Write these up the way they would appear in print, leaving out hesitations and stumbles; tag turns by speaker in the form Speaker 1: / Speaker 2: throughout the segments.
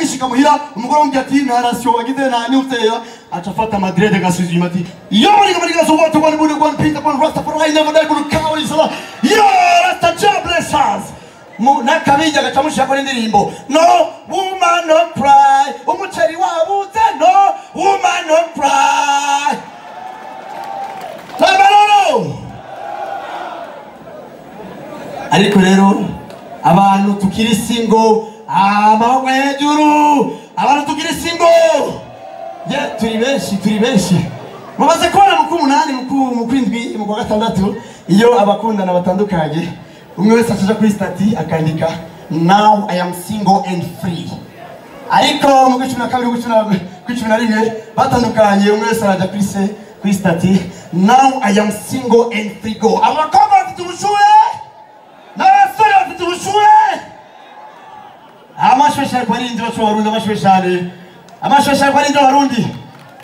Speaker 1: agishika muhira umugore wumva ati narasyo wagize na nyutera acafata madrede gasuzuma ati yo muri gaso what one budi one pizza one rasta for I never die budi kawa isala yo rasta jobless mu nakabijya gacamusha ko indirimbo no woman no cry umuceri wabuze no woman no cry no ariko rero abantu tukiri single amawejuru abantu tukiri single turi benshi mubaze kubona muku munani muku kwindwi mu kwa gatandatu iyo abakundana batandukanye umwe wese acaja kuri stati akandika now I am single and free ariko mu gicumi na kabiri gicumi na rimwe batandukanye umwe wese araja kuri stati now I am single and free go abakobwa bafite ubushuhe n'abasore bafite ubushuhe amashwesha kwarinzi bacubarundi amashwesha kwarinzi barundi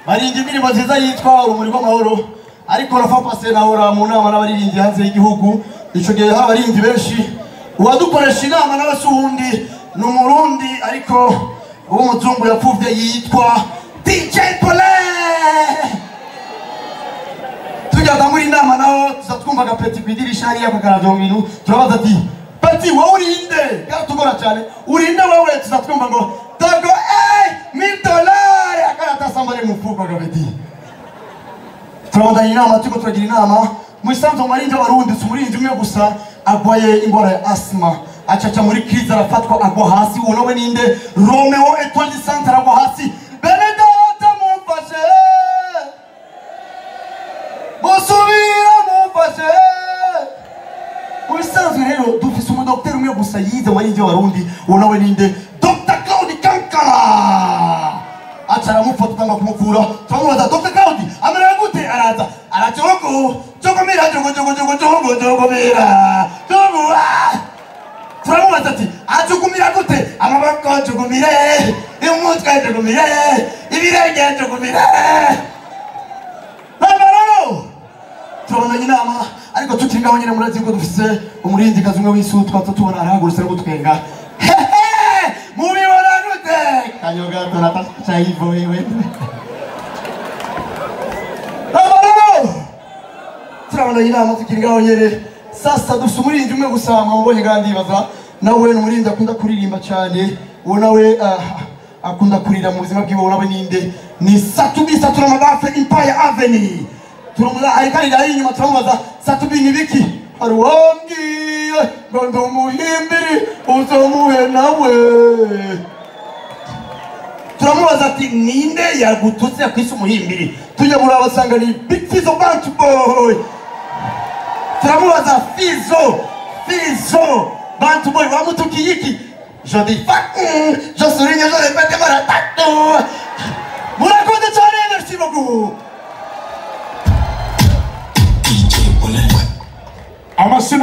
Speaker 1: barinzi indirimbo nziza yitwa urumuri rw'amahoro ariko rafa pase nahora mu nama n'abaririmbyi hanze y'igihugu ico gihe abarinzi benshi uwadukoresha inama n'abasuhundi n'umurundi ariko uw'umuzungu yapfuvye yitwa DJ Pole tujyaga muri inama naho tuzatwumva gapeti kwidirisha hariya kakaravyo bintu turabaza ati peti wowe urinde gatugora cyane urinde wowe tuzatwumva ngo dogo $1000 akarata sambare mufuko gapeti turabandanya inama tuko turagira inama musanzo marinje warundi sumurinje umwe gusa agwaye ingwara ya asthma acaca muri crise arafatwa agwa hasi unowe ninde Romeo Etoile du Centre agwa hasi Benedata mumfashe musubira mumfashe musanzo rero dufise umudokter umwe gusa yize marinje warundi unowe ninde Dr. Claude Kankara acara mufata tanga kumuvura tumubaza Dr. Claude amera gute araza Jogomira turamubaza ati ajugumira gute amaboko jugumire umutwe jugumire ibirenge jugumire nabaro turabona inama ariko tukingaho nyine murazi ko dufise umurinzi kazumwe w'isutwa tutubona arahagurutse no gutwenga mubibona gute kanyoga tunataka hivyo wewe turabona inama tukingaho nyene sasa dufite umurinzi umwe gusa mwabonye kandi baza nawe n'umurinzi akunda kuririmba cyane uwo nawe akunda kurira mu buzima bwiwe nawe ninde ni Satubi Saturamabafe Empire Avenue turumula arikari inyuma turamubaza Satubi ni biki arwambwiye ngo ndumuhimbiri uzomuhe nawe turamubaza ati ninde yagututse kwisi umuhimbiri tujya murabasanga ni Big Fizzo Bantu Boy turamubaza Fizzo Bantu Boy wamutukiyiki je dis fuck je souligne je répète mara tato murakoze cyane merci beaucoup
Speaker 2: amasi